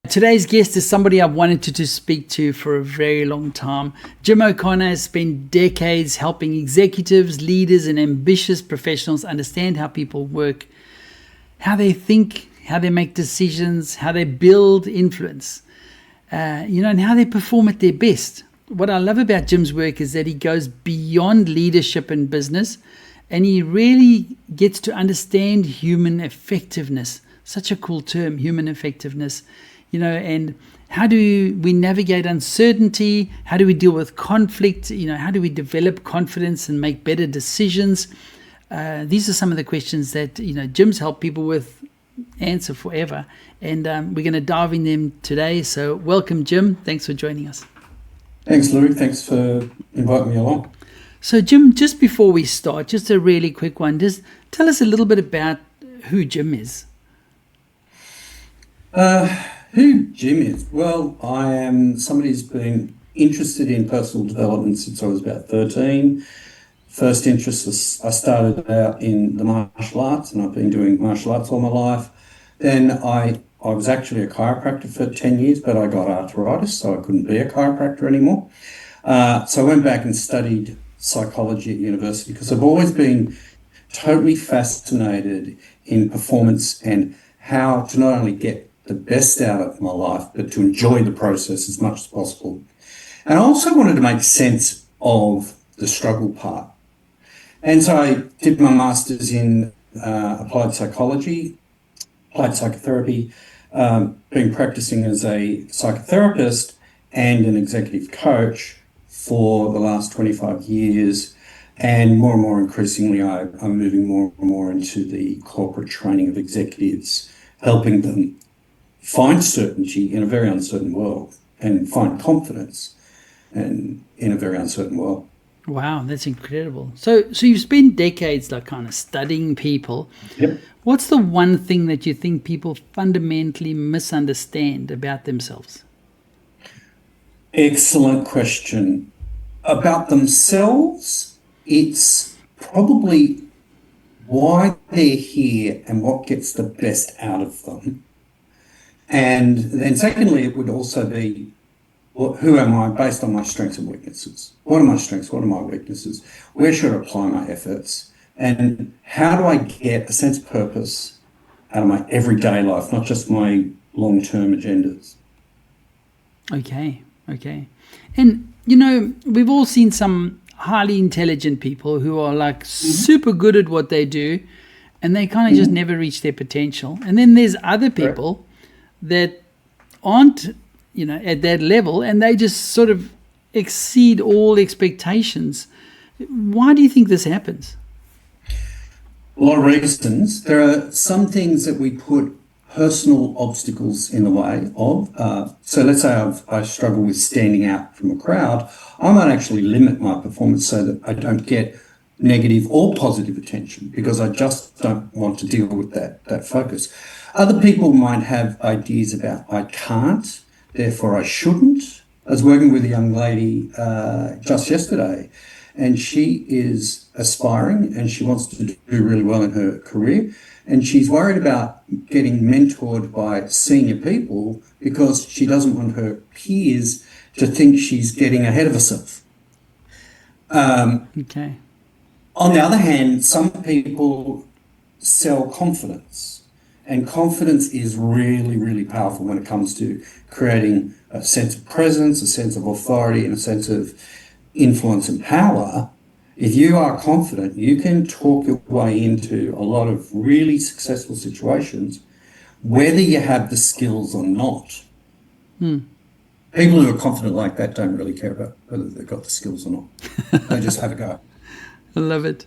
Today's guest is somebody I've wanted to speak to for a very long time. Jim O'Connor has spent decades helping executives, leaders, and ambitious professionals understand how people work, how they think, how they make decisions, how they build influence, and how they perform at their best. What I love about Jim's work is that he goes beyond leadership and business, and he really gets to understand human effectiveness. Such a cool term, human effectiveness. And how do we navigate uncertainty? How do we deal with conflict? How do we develop confidence and make better decisions? These are some of the questions that, Jim's helped people with answer forever. And we're going to dive in them today. So welcome, Jim. Thanks for joining us. Thanks, Louis. Thanks for inviting me along. So, Jim, just before we start, just a really quick one. Just tell us a little bit about who Jim is. Who Jim is? Well, I am somebody who's been interested in personal development since I was about 13. First interest was I started out in the martial arts, and I've been doing martial arts all my life. Then I was actually a chiropractor for 10 years, but I got arthritis, so I couldn't be a chiropractor anymore. So I went back and studied psychology at university because I've always been totally fascinated in performance and how to not only get the best out of my life, but to enjoy the process as much as possible. And I also wanted to make sense of the struggle part. And so I did my master's in applied psychology, applied psychotherapy, been practicing as a psychotherapist and an executive coach for the last 25 years. And more increasingly, I'm moving more and more into the corporate training of executives, helping them find certainty in a very uncertain world and find confidence in a very uncertain world. Wow, that's incredible. So you've spent decades kind of studying people. Yep. What's the one thing that you think people fundamentally misunderstand about themselves? Excellent question. About themselves, it's probably why they're here and what gets the best out of them. And then secondly, it would also be, who am I based on my strengths and weaknesses? What are my strengths? What are my weaknesses? Where should I apply my efforts? And how do I get a sense of purpose out of my everyday life, not just my long-term agendas? Okay. And, we've all seen some highly intelligent people who are super good at what they do, and they kind of just never reach their potential. And then there's other people that aren't, at that level, and they just sort of exceed all expectations. Why do you think this happens? A lot of reasons. There are some things that we put personal obstacles in the way of. So let's say I struggle with standing out from a crowd. I might actually limit my performance so that I don't get negative or positive attention because I just don't want to deal with that focus. Other people might have ideas about I can't, therefore I shouldn't. I was working with a young lady just yesterday, and she is aspiring and she wants to do really well in her career, and she's worried about getting mentored by senior people because she doesn't want her peers to think she's getting ahead of herself. Okay. On the other hand, some people sell confidence, and confidence is really, really powerful when it comes to creating a sense of presence, a sense of authority, and a sense of influence and power. If you are confident, you can talk your way into a lot of really successful situations, whether you have the skills or not. People who are confident like that don't really care about whether they've got the skills or not. They just have a go. I love it.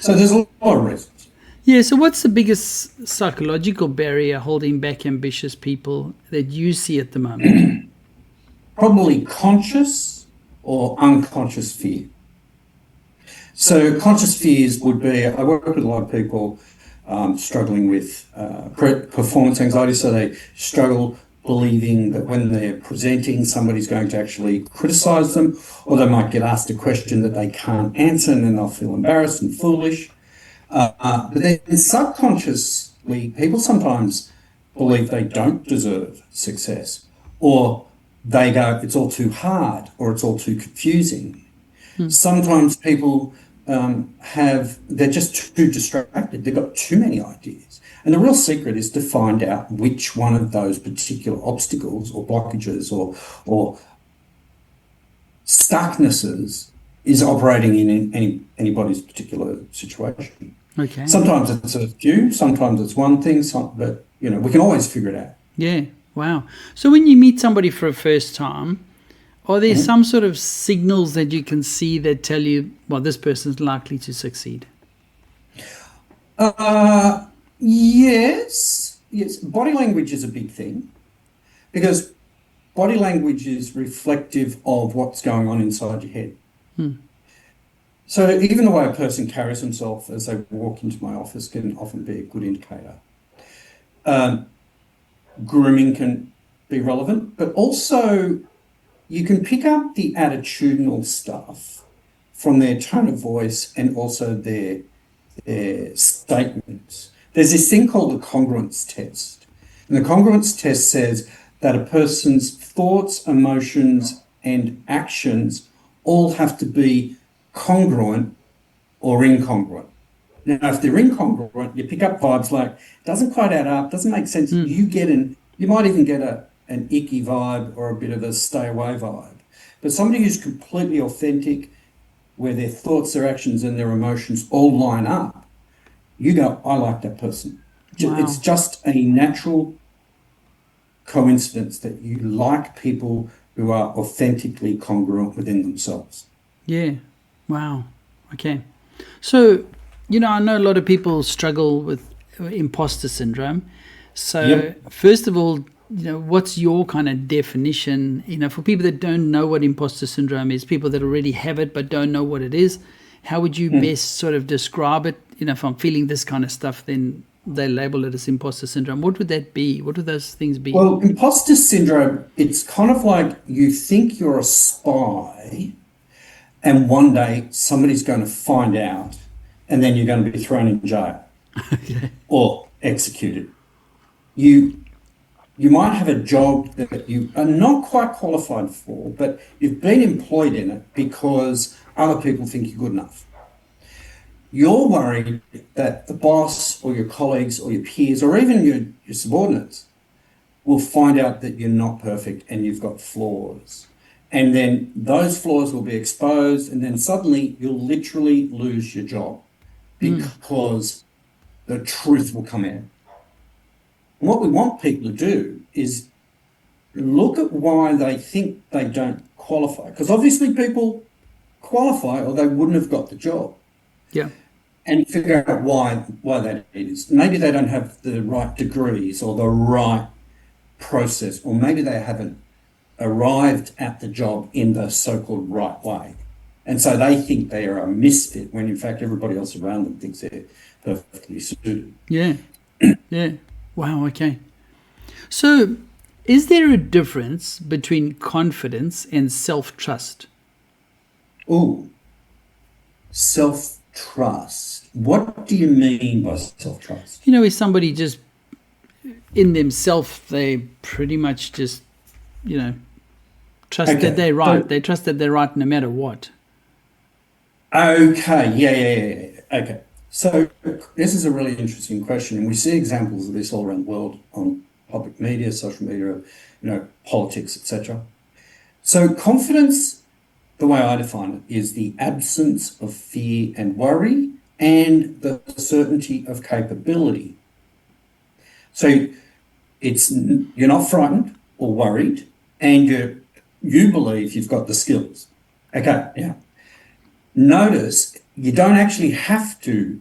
So there's a lot of reasons. Yeah, so what's the biggest psychological barrier holding back ambitious people that you see at the moment? Probably conscious or unconscious fear. So conscious fears would be, I work with a lot of people struggling with performance anxiety, so they struggle believing that when they're presenting, somebody's going to actually criticize them, or they might get asked a question that they can't answer and then they'll feel embarrassed and foolish. But then subconsciously, people sometimes believe they don't deserve success, or they go, it's all too hard, or it's all too confusing. Sometimes people they're just too distracted. They've got too many ideas. And the real secret is to find out which one of those particular obstacles or blockages or stucknesses is operating in anybody's particular situation. Okay. Sometimes it's a few, sometimes it's one thing, but we can always figure it out. Yeah. Wow. So when you meet somebody for a first time, are there some sort of signals that you can see that tell you, well, this person's likely to succeed? Yes. Body language is a big thing, because body language is reflective of what's going on inside your head. So even the way a person carries himself as they walk into my office can often be a good indicator. Grooming can be relevant, but also you can pick up the attitudinal stuff from their tone of voice and also their statements. There's this thing called the congruence test. And the congruence test says that a person's thoughts, emotions, and actions all have to be congruent or incongruent. Now, if they're incongruent, you pick up vibes like, doesn't quite add up, doesn't make sense. You might even get an icky vibe or a bit of a stay away vibe. But somebody who's completely authentic, where their thoughts, their actions, and their emotions all line up, you go, I like that person. Wow. It's just a natural coincidence that you like people who are authentically congruent within themselves. Yeah. Wow. Okay. So, I know a lot of people struggle with imposter syndrome. So first of all, what's your kind of definition, for people that don't know what imposter syndrome is, people that already have it but don't know what it is, how would you best sort of describe it? If I'm feeling this kind of stuff, then they label it as imposter syndrome. What would that be? What would those things be? Well, imposter syndrome, it's kind of like you think you're a spy and one day somebody's going to find out and then you're going to be thrown in jail or executed. You might have a job that you are not quite qualified for, but you've been employed in it because other people think you're good enough. You're worried that the boss or your colleagues or your peers or even your subordinates will find out that you're not perfect and you've got flaws. And then those flaws will be exposed, and then suddenly you'll literally lose your job because the truth will come out. And what we want people to do is look at why they think they don't qualify, because obviously people qualify or they wouldn't have got the job. Yeah. And figure out why that is. Maybe they don't have the right degrees or the right process, or maybe they haven't arrived at the job in the so-called right way. And so they think they are a misfit when in fact everybody else around them thinks they're perfectly suited. Yeah. Yeah. Wow, okay. So is there a difference between confidence and self-trust? Oh, self-trust. What do you mean by self-trust? Is somebody just in themselves, they pretty much just, trust that they're right. So, they trust that they're right no matter what. Okay, yeah. Okay. So this is a really interesting question, and we see examples of this all around the world on public media, social media, politics, etc. So confidence, the way I define it, is the absence of fear and worry and the certainty of capability. So you're not frightened or worried, and you believe you've got the skills. Okay, yeah. Notice you don't actually have to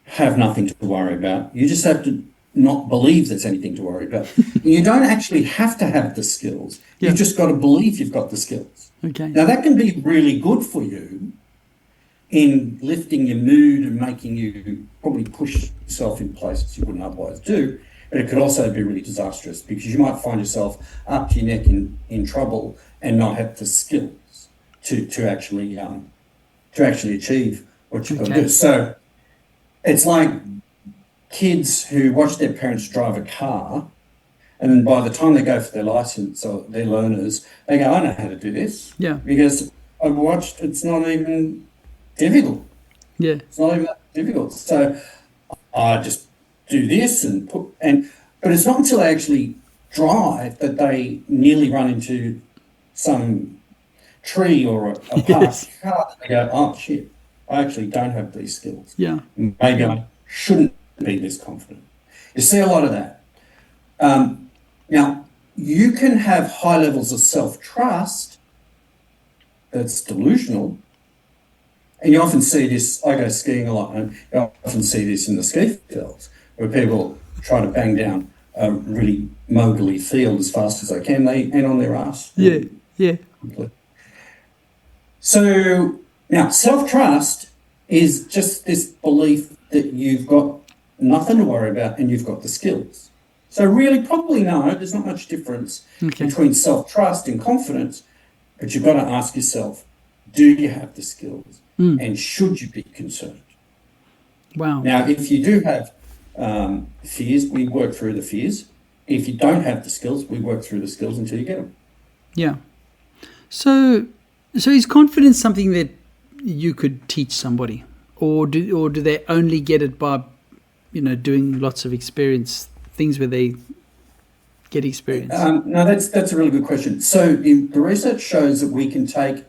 have nothing to worry about. You just have to not believe there's anything to worry about. You don't actually have to have the skills. You've just got to believe you've got the skills. Okay. Now, that can be really good for you in lifting your mood and making you probably push yourself in places you wouldn't otherwise do. but it could also be really disastrous because you might find yourself up to your neck in trouble and not have the skills to actually achieve what you've got to do. So it's like kids who watch their parents drive a car, and then by the time they go for their license or their learners, they go, I know how to do this. Yeah. Because I've watched, it's not even difficult. Yeah. It's not even that difficult. So I just do this but it's not until they actually drive that they nearly run into some tree or a parked car. They go, oh shit, I actually don't have these skills. Yeah. Maybe I shouldn't be this confident. You see a lot of that. Now, you can have high levels of self-trust that's delusional. And you often see this, I go skiing a lot, and you often see this in the ski fields, where people try to bang down a really mogully field as fast as they can. They end on their ass. Yeah, yeah. So now, self-trust is just this belief that you've got nothing to worry about and you've got the skills. So really, probably no, there's not much difference between self-trust and confidence, but you've got to ask yourself, do you have the skills? And should you be concerned? Wow. Now, if you do have fears, we work through the fears. If you don't have the skills, we work through the skills until you get them. Yeah. So is confidence something that you could teach somebody, or do they only get it by, doing lots of things where they get experience? No, that's a really good question. So the research shows that we can take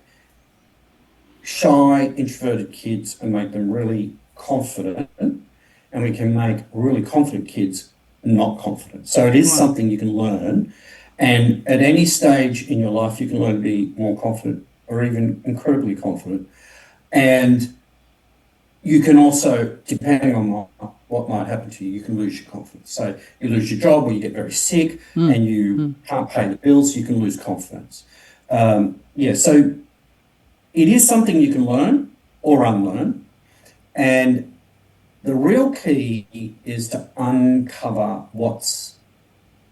shy, introverted kids and make them really confident, and we can make really confident kids not confident. So it is something you can learn, and at any stage in your life you can learn to be more confident or even incredibly confident. And you can also, depending on what might happen to you, you can lose your confidence. So you lose your job, or you get very sick and you can't pay the bills, you can lose confidence. So it is something you can learn or unlearn. And the real key is to uncover what's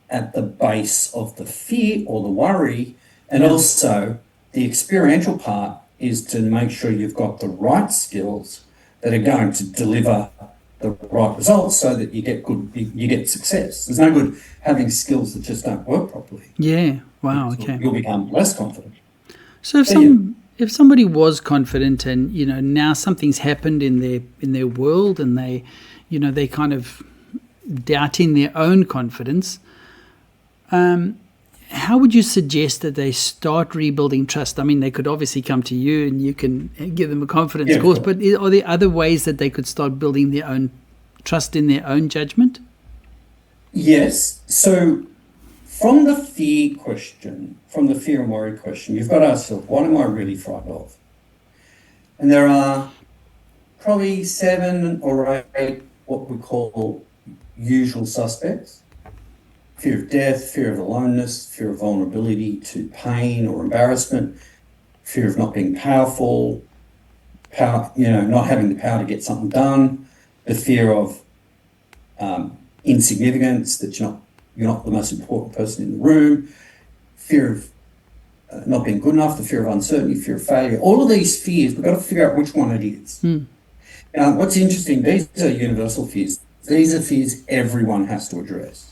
at the base of the fear or the worry. And also the experiential part is to make sure you've got the right skills that are going to deliver the right results so that you get success. There's no good having skills that just don't work properly. Yeah. Wow. Okay. You'll become less confident. So if somebody was confident and now something's happened in their world and they kind of doubting their own confidence, how would you suggest that they start rebuilding trust? I mean, they could obviously come to you and you can give them a confidence course, but are there other ways that they could start building their own trust in their own judgment? Yes. So from the fear and worry question, you've got to ask yourself, what am I really frightened of? And there are probably 7 or 8 what we call usual suspects. Fear of death, fear of aloneness, fear of vulnerability to pain or embarrassment, fear of not being powerful, not having the power to get something done, the fear of insignificance, that you're not the most important person in the room, fear of not being good enough, the fear of uncertainty, fear of failure. All of these fears, we've got to figure out which one it is. Now, what's interesting, these are universal fears. These are fears everyone has to address.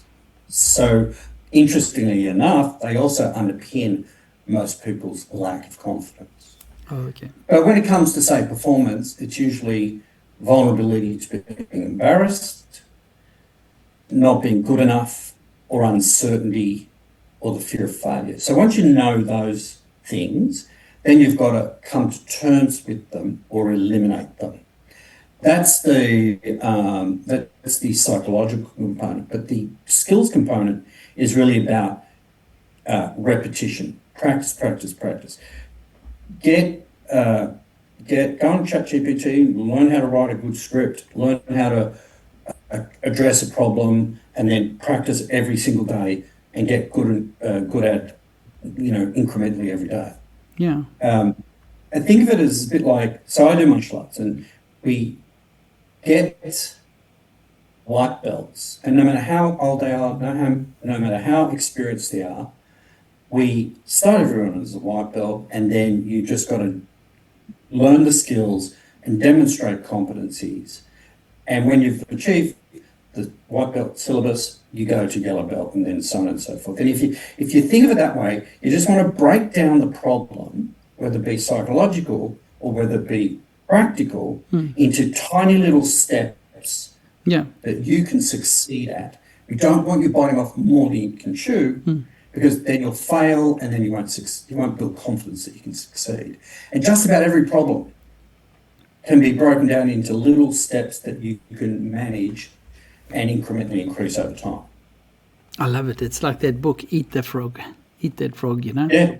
So, interestingly enough, they also underpin most people's lack of confidence. Oh, okay. But when it comes to, say, performance, it's usually vulnerability to being embarrassed, not being good enough, or uncertainty, or the fear of failure. So once you know those things, then you've got to come to terms with them or eliminate them. That's the psychological component, but the skills component is really about repetition, practice. Go on ChatGPT, learn how to write a good script, learn how to address a problem, and then practice every single day and get good at incrementally every day. Yeah. I think of it as a bit like, so I do martial arts, and we get white belts, and no matter how old they are, no matter how experienced they are, we start everyone as a white belt, and then you just got to learn the skills and demonstrate competencies. And when you've achieved the white belt syllabus, you go to yellow belt, and then so on and so forth. And if you think of it that way, you just want to break down the problem, whether it be psychological or whether it be practical, into tiny little steps that you can succeed at. We don't want you biting off more than you can chew, because then you'll fail, and then you won't build confidence that you can succeed. And just about every problem can be broken down into little steps that you can manage and incrementally increase over time. I love it. It's like that book, Eat That Frog,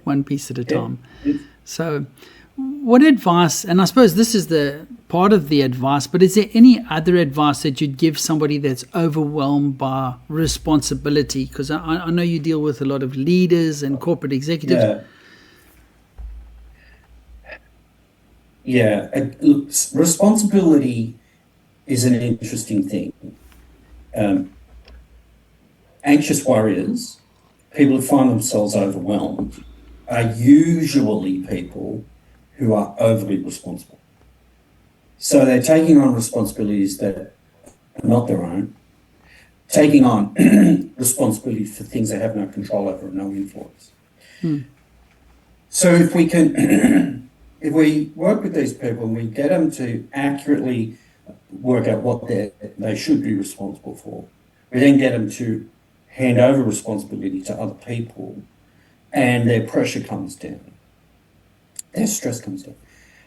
one piece at a time. So what advice, and I suppose this is the part of the advice, but is there any other advice that you'd give somebody that's overwhelmed by responsibility? Because I know you deal with a lot of leaders and corporate executives. Look, responsibility is an interesting thing. Anxious worriers, people who find themselves overwhelmed, are usually people who are overly responsible. So they're taking on responsibilities that are not their own, taking on responsibility for things they have no control over and no influence. So if we can, if we work with these people and we get them to accurately work out what they should be responsible for, we then get them to hand over responsibility to other people, and their pressure comes down, their stress comes down.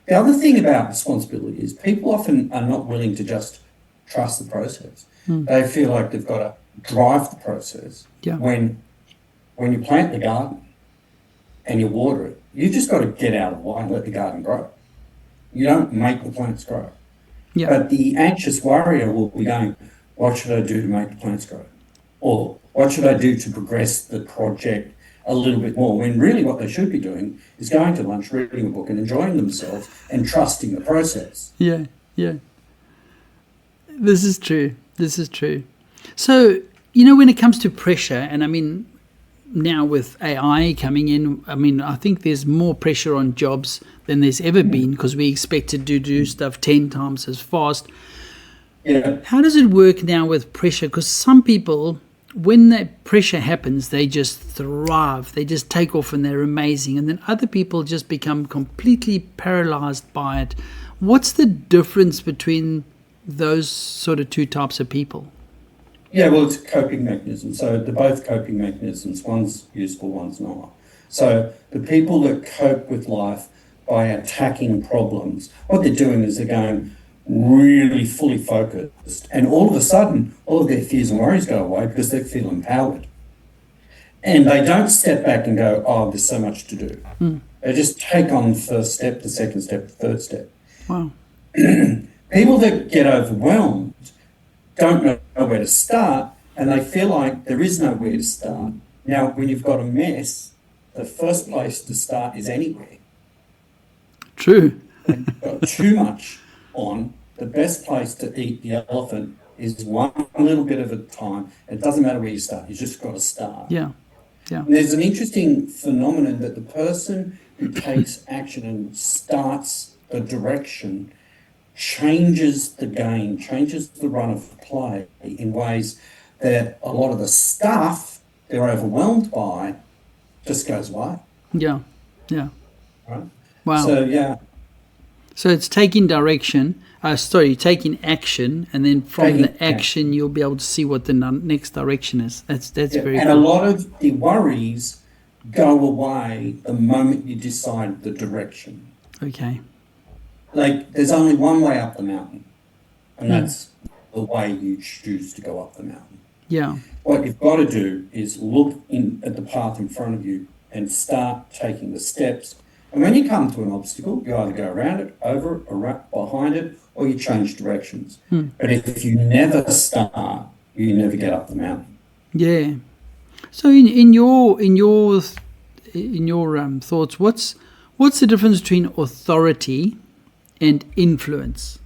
The other thing about responsibility is people often are not willing to just trust the process. They feel like they've got to drive the process. When you plant the garden and you water it, you just got to get out of the way and let the garden grow. You don't make the plants grow. But the anxious worrier will be going, what should I do to make the plants grow? Or what should I do to progress the project a little bit more? When really what they should be doing is going to lunch, reading a book and enjoying themselves and trusting the process. This is true. So, when it comes to pressure, and I mean, now with AI coming in, I mean, I think there's more pressure on jobs than there's ever been, because we expected to do stuff 10 times as fast. How does it work now with pressure? Because some people, when that pressure happens, they just thrive. They just take off and they're amazing. And then other people just become completely paralyzed by it. What's the difference between those sort of two types of people? Well, it's a coping mechanism. So they're both coping mechanisms. One's useful, one's not. So the people that cope with life by attacking problems, what they're doing is they're going really fully focused, and all of a sudden, all of their fears and worries go away because they feel empowered. And they don't step back and go, oh, there's so much to do. They just take on the first step, the second step, the third step. Wow. People that get overwhelmed don't know where to start, and they feel like there is nowhere to start. Now, when you've got a mess, the first place to start is anywhere. True. When you've got too much on, the best place to eat the elephant is one little bit at a time. It doesn't matter where you start, you just got to start. And there's an interesting phenomenon that the person who takes action and starts a direction changes the game, changes the run of play in ways that a lot of the stuff they're overwhelmed by just goes away. Right? Wow. So it's taking taking action, and then from the action you'll be able to see what the next direction is. That's very cool. And a lot of the worries go away the moment you decide the direction. Okay. Like, there's only one way up the mountain, and that's the way you choose to go up the mountain. What you've got to do is look at the path in front of you and start taking the steps. And when you come to an obstacle, you either go around it, over it, or behind it, or you change directions. But if you never start, you never get up the mountain. So in your thoughts, what's the difference between authority and influence?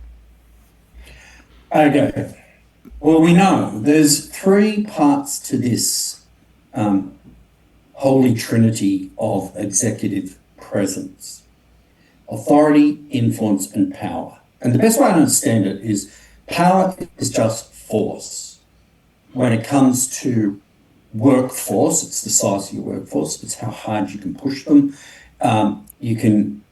Okay. Well, we know there's three parts to this holy trinity of executive presence: authority, influence, and power. And the best way to understand it is power is just force. When it comes to workforce, it's the size of your workforce, it's how hard you can push them. You can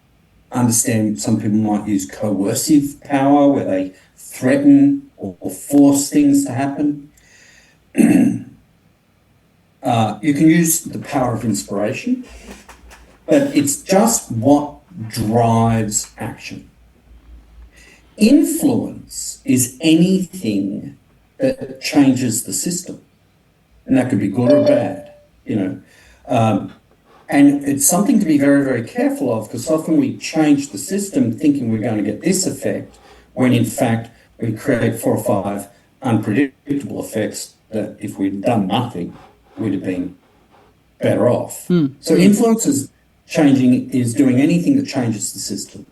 understand some people might use coercive power, where they threaten or force things to happen. You can use the power of inspiration, but it's just what drives action. Influence is anything that changes the system, and that could be good or bad, you know. And it's something to be very, very careful of, because often we change the system thinking we're going to get this effect, when in fact we create 4 or 5 unpredictable effects that if we'd done nothing, we'd have been better off. So influence is doing anything that changes the system.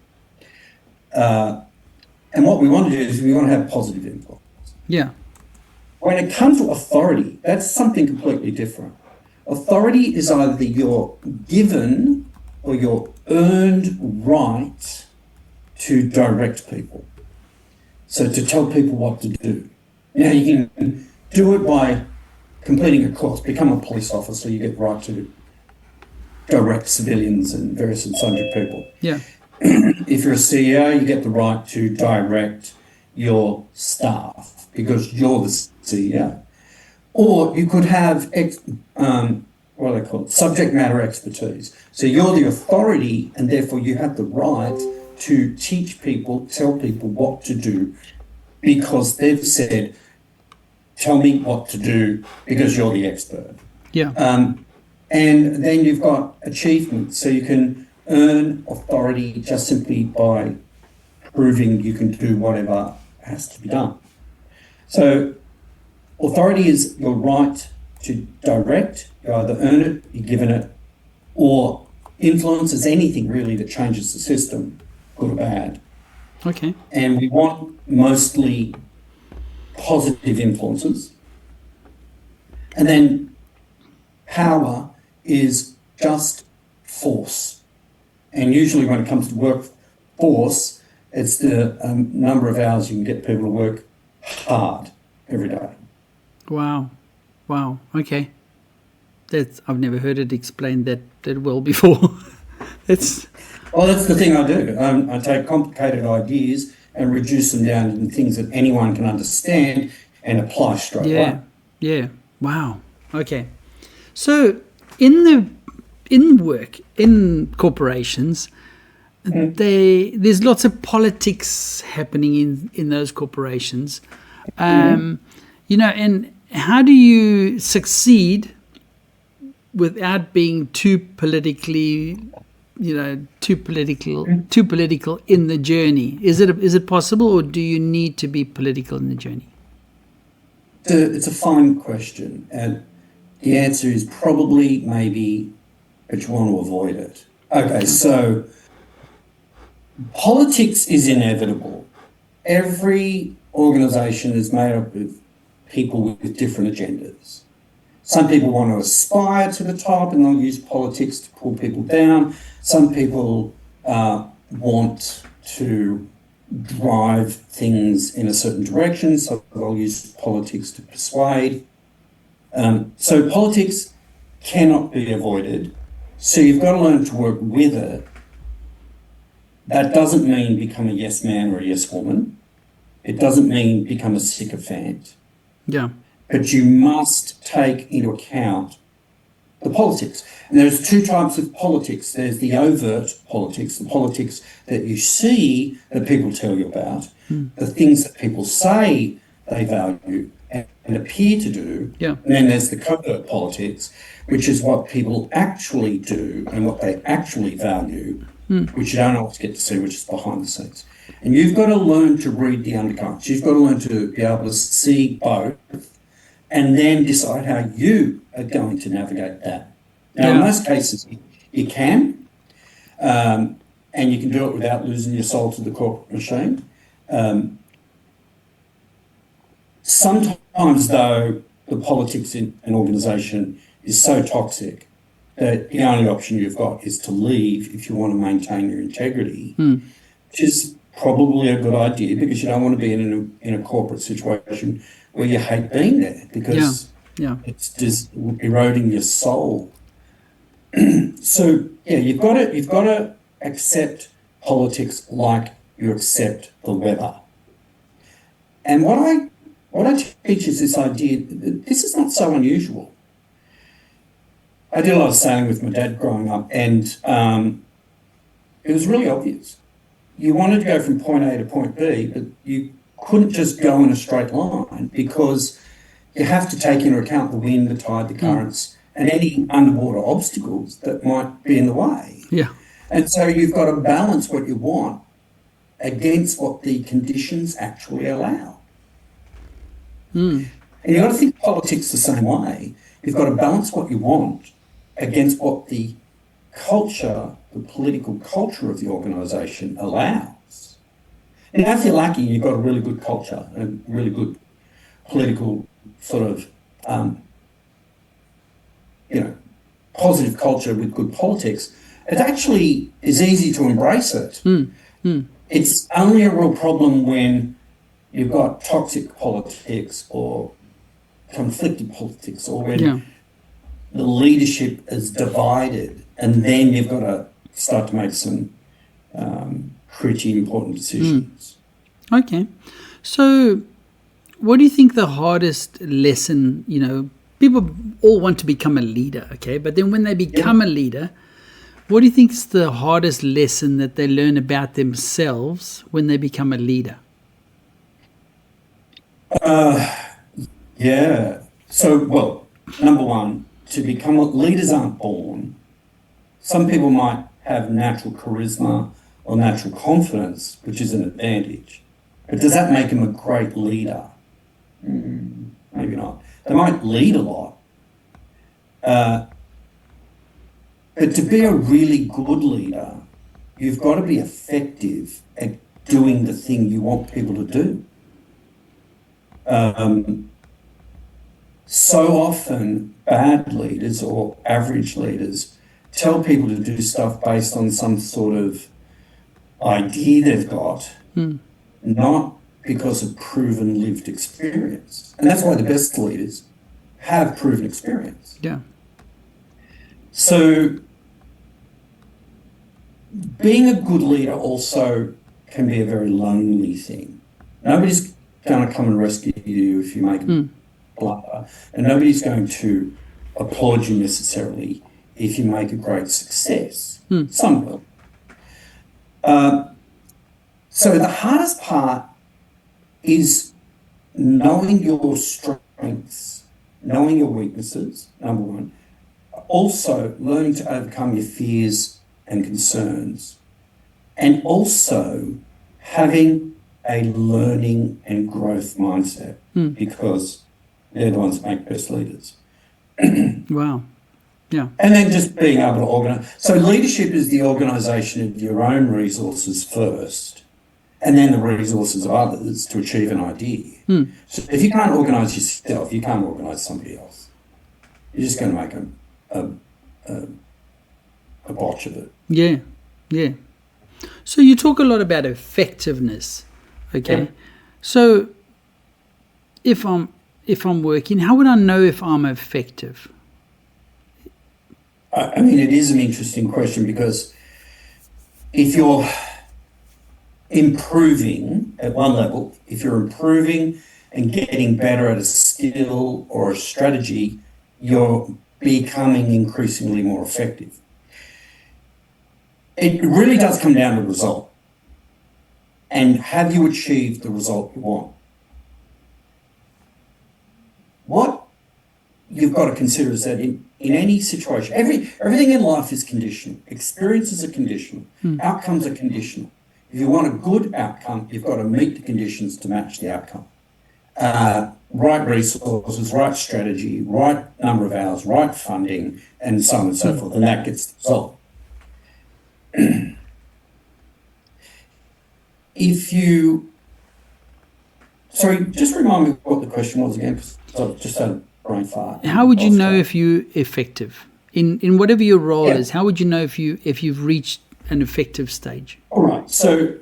And what we want to do is we want to have positive influence. Yeah. When it comes to authority, that's something completely different. Authority is either your given or your earned right to direct people. So to tell people what to do. Now, you can do it by completing a course, become a police officer, you get the right to direct civilians and various and sundry people. Yeah. If you're a CEO, you get the right to direct your staff because you're the CEO. Or you could have what do they call it? Subject matter expertise. So you're the authority, and therefore you have the right to teach people, tell people what to do, because they've said, tell me what to do because you're the expert. Yeah. And then you've got achievement. So you can earn authority just simply by proving you can do whatever has to be done. So authority is your right to direct. You either earn it, you're given it, or influence is anything really that changes the system, good or bad. Okay. And we want mostly positive influences. And then power is just force. And usually when it comes to workforce, it's the number of hours you can get people to work hard every day. Wow. Wow. Okay. I've never heard it explained that well before. Well, that's the thing I do. I take complicated ideas and reduce them down into things that anyone can understand and apply straight away. Yeah. Wow. Okay. So in work, in corporations, there's lots of politics happening in those corporations. You know, and how do you succeed without being too politically, too political in the journey? Is it possible, or do you need to be political in the journey? It's a fine question, and the answer is probably, maybe, but you want to avoid it. Okay, so politics is inevitable. Every organisation is made up of people with different agendas. Some people want to aspire to the top and they'll use politics to pull people down. Some people want to drive things in a certain direction, so they'll use politics to persuade. So politics cannot be avoided. So you've got to learn to work with it. That doesn't mean become a yes man or a yes woman. It doesn't mean become a sycophant. Yeah. But you must take into account the politics. And there's two types of politics. There's the overt politics, the politics that you see that people tell you about, the things that people say they value and appear to do. Yeah. And then there's the covert politics, which is what people actually do and what they actually value, which you don't always get to see, which is behind the scenes. And you've got to learn to read the undercurrents. You've got to learn to be able to see both and then decide how you are going to navigate that. Now, in most cases, you can, and you can do it without losing your soul to the corporate machine. Sometimes, though, the politics in an organisation is so toxic that the only option you've got is to leave if you want to maintain your integrity, which is probably a good idea because you don't want to be in a corporate situation where you hate being there because it's just eroding your soul. So yeah, you've got to accept politics like you accept the weather. And what I teach is this idea that this is not so unusual. I did a lot of sailing with my dad growing up, and it was really obvious. You wanted to go from point A to point B, but you couldn't just go in a straight line because you have to take into account the wind, the tide, the currents, and any underwater obstacles that might be in the way. Yeah. And so you've got to balance what you want against what the conditions actually allow. And you've got to think politics the same way. You've got to balance what you want against what the culture, the political culture of the organisation allows. And if you're lucky, you've got a really good culture, a really good political sort of, positive culture with good politics, it actually is easy to embrace it. It's only a real problem when you've got toxic politics or conflicted politics, or when the leadership is divided, and then you've got to start to make some pretty important decisions. Okay. So what do you think the hardest lesson, people all want to become a leader, okay? But then when they become a leader, what do you think is the hardest lesson that they learn about themselves when they become a leader? So, well, number one, leaders aren't born. Some people might have natural charisma or natural confidence, which is an advantage. But does that make them a great leader? Maybe not. They might lead a lot. But to be a really good leader, you've got to be effective at doing the thing you want people to do. So often bad leaders or average leaders tell people to do stuff based on some sort of idea they've got, not because of proven lived experience. And that's why the best leaders have proven experience. Yeah. So being a good leader also can be a very lonely thing. Nobody's going to come and rescue you if you make a blunder, and nobody's going to applaud you necessarily if you make a great success. Some will. So the hardest part is knowing your strengths, knowing your weaknesses, number one. Also learning to overcome your fears and concerns, and also having a learning and growth mindset, because they're the ones that make best leaders. Wow. Yeah. And then just being able to organise. So leadership is the organisation of your own resources first, and then the resources of others to achieve an idea. So if you can't organise yourself, you can't organise somebody else. You're just going to make a botch of it. Yeah, yeah. So you talk a lot about effectiveness, okay? Yeah. So if I'm working, how would I know if I'm effective? I mean, it is an interesting question, because if you're improving at one level, if you're improving and getting better at a skill or a strategy, you're becoming increasingly more effective. It really does come down to the result. And have you achieved the result you want? What you've got to consider is that in any situation, everything in life is conditional. Experiences are conditional. Outcomes are conditional. If you want a good outcome, you've got to meet the conditions to match the outcome. Right resources, right strategy, right number of hours, right funding, and so on and so forth, and that gets the result. If you Sorry, just remind me what the question was again, because I've just had a brain fart. How would you know if you're effective in whatever your role is? How would you know if you've reached an effective stage? All right. So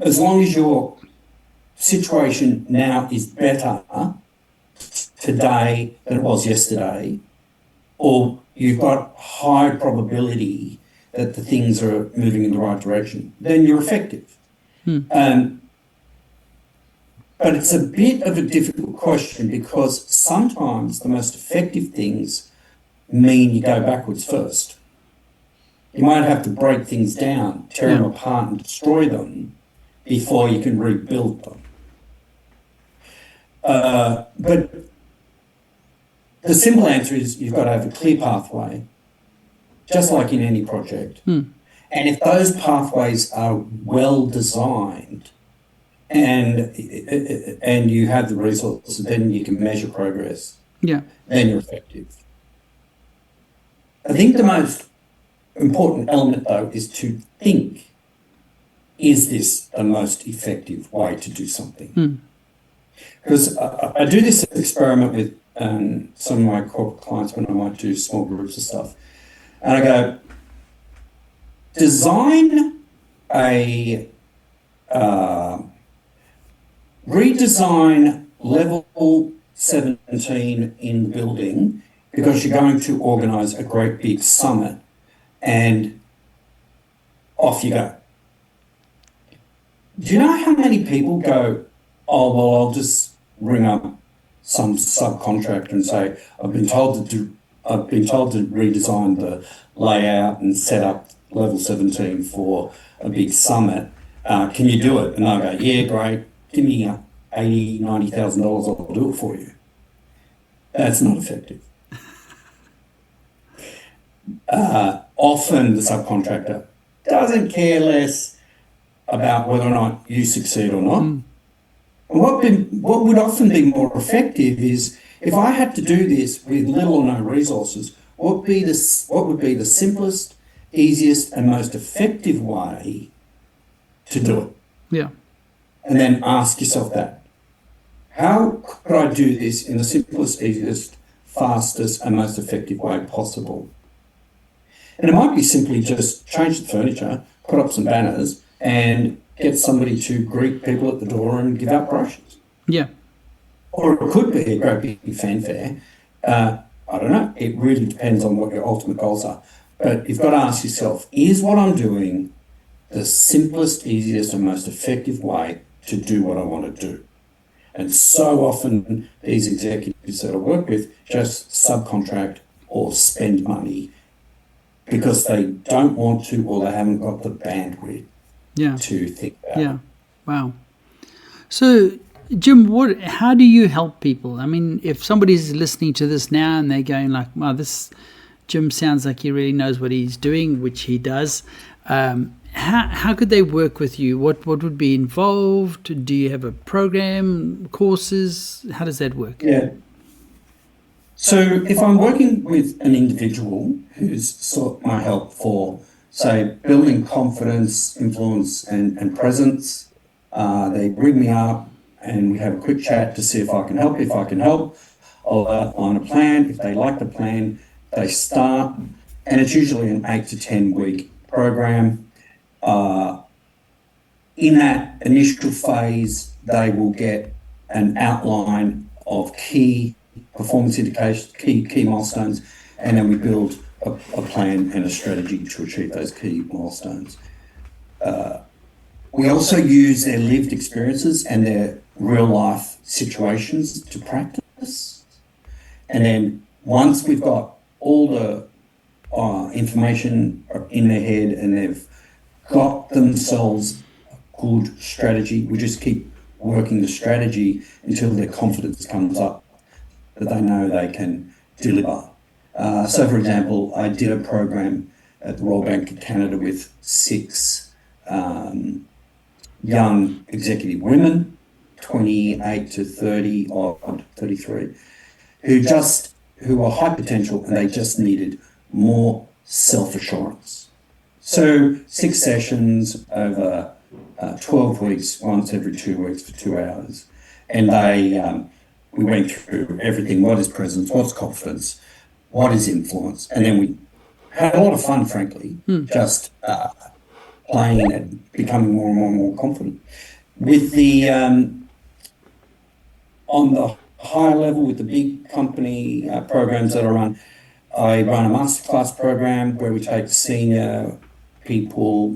as long as your situation now is better today than it was yesterday, or you've got high probability that the things are moving in the right direction, then you're effective. But it's a bit of a difficult question, because sometimes the most effective things mean you go backwards first. You might have to break things down, tear them apart and destroy them before you can rebuild them. But the simple answer is you've got to have a clear pathway, just like in any project. And if those pathways are well designed, and you have the resources, then you can measure progress. Then you're effective. I think the most important element, though, is to think, is this the most effective way to do something? Because I do this experiment with some of my corporate clients when I might do small groups of stuff. And I go, redesign level 17 in the building, because you're going to organise a great big summit, and off you go. Do you know how many people go, oh, well, I'll just ring up some subcontractor and say, I've been told to redesign the layout and set up level 17 for a big summit. Can you do it? And they'll go, yeah, great. Give me $80,000, $90,000, I'll do it for you. That's not effective. Often the subcontractor doesn't care less about whether or not you succeed or not. And what would often be more effective is, if I had to do this with little or no resources, what would be the simplest, easiest and most effective way to do it? Yeah. And then ask yourself that. How could I do this in the simplest, easiest, fastest and most effective way possible? And it might be simply just change the furniture, put up some banners and get somebody to greet people at the door and give out brochures. Yeah. Or it could be a great big fanfare. I don't know. It really depends on what your ultimate goals are. But you've got to ask yourself, is what I'm doing the simplest, easiest and most effective way to do what I want to do? And so often these executives that I work with just subcontract or spend money because they don't want to, or they haven't got the bandwidth to think about it. Wow. So, Jim, how do you help people? I mean, if somebody's listening to this now and they're going like, wow, this Jim sounds like he really knows what he's doing, which he does. How could they work with you? What would be involved? Do you have a program, courses? How does that work? Yeah. So if I'm working with an individual who's sought my help for, say, building confidence, influence and presence, they bring me up and we have a quick chat to see if I can help. If I can help, I'll outline a plan. If they like the plan, they start, and it's usually an 8 to 10 week program. In that initial phase, they will get an outline of key performance indicators, key milestones, and then we build a plan and a strategy to achieve those key milestones. We also use their lived experiences and their real life situations to practice. And then once we've got all the information in their head and they've got themselves a good strategy, we just keep working the strategy until their confidence comes up that they know they can deliver. So, for example, I did a program at the Royal Bank of Canada with 6 young executive women, 28 to 30 or 33, who are high potential and they just needed more self-assurance. So 6 sessions over 12 weeks, once every 2 weeks for 2 hours. And we went through everything. What is presence? What's confidence? What is influence? And then we had a lot of fun, frankly, just playing and becoming more and more and more confident. With the on the higher level, with the big company programs that I run a masterclass program where we take senior people,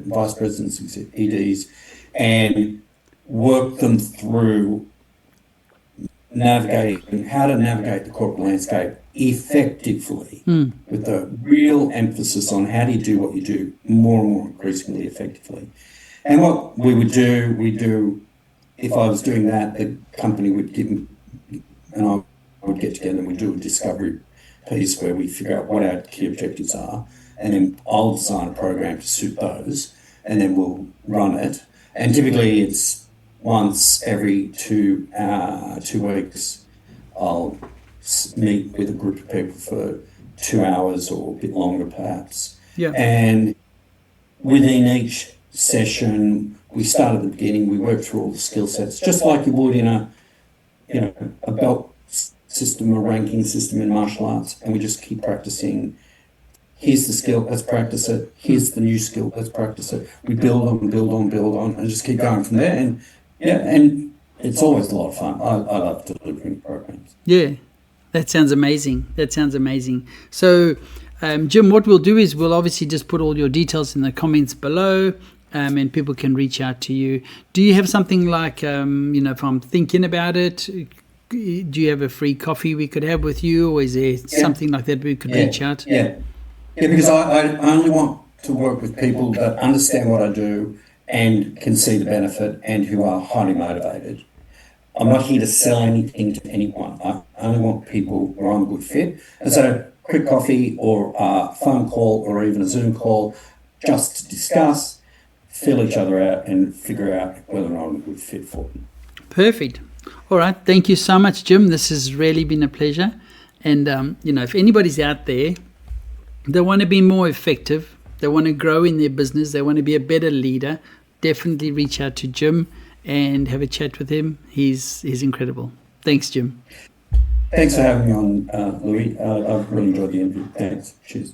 vice presidents, EDs, and work them through navigating how to navigate the corporate landscape effectively, with a real emphasis on how do you do what you do more and more increasingly effectively. And what we do, if I was doing that, the company would give me, and I would get together and we'd do a discovery piece where we figure out what our key objectives are, and then I'll design a program to suit those, and then we'll run it. And typically it's once every 2 weeks, I'll meet with a group of people for 2 hours or a bit longer perhaps. Yeah. And within each session, we start at the beginning, we work through all the skill sets, just like you would in a belt system, a ranking system in martial arts, and we just keep practicing. Here's the skill, let's practice it. Here's the new skill, let's practice it. We build on, and just keep going from there. And it's always a lot of fun. I love delivering programs. Yeah, that sounds amazing. So, Jim, what we'll do is we'll obviously just put all your details in the comments below, and people can reach out to you. Do you have something like, if I'm thinking about it, do you have a free coffee we could have with you, or is there something like that we could reach out? Yeah, because I only want to work with people that understand what I do and can see the benefit and who are highly motivated. I'm not here to sell anything to anyone. I only want people where I'm a good fit. And so quick coffee or a phone call or even a Zoom call just to discuss, feel each other out and figure out whether or not I'm a good fit for them. Perfect. All right. Thank you so much, Jim. This has really been a pleasure. And, if anybody's out there, they want to be more effective, they want to grow in their business, they want to be a better leader, definitely reach out to Jim and have a chat with him. He's incredible. Thanks, Jim. Thanks for having me on, Louis. I've really enjoyed the interview. Thanks. Cheers.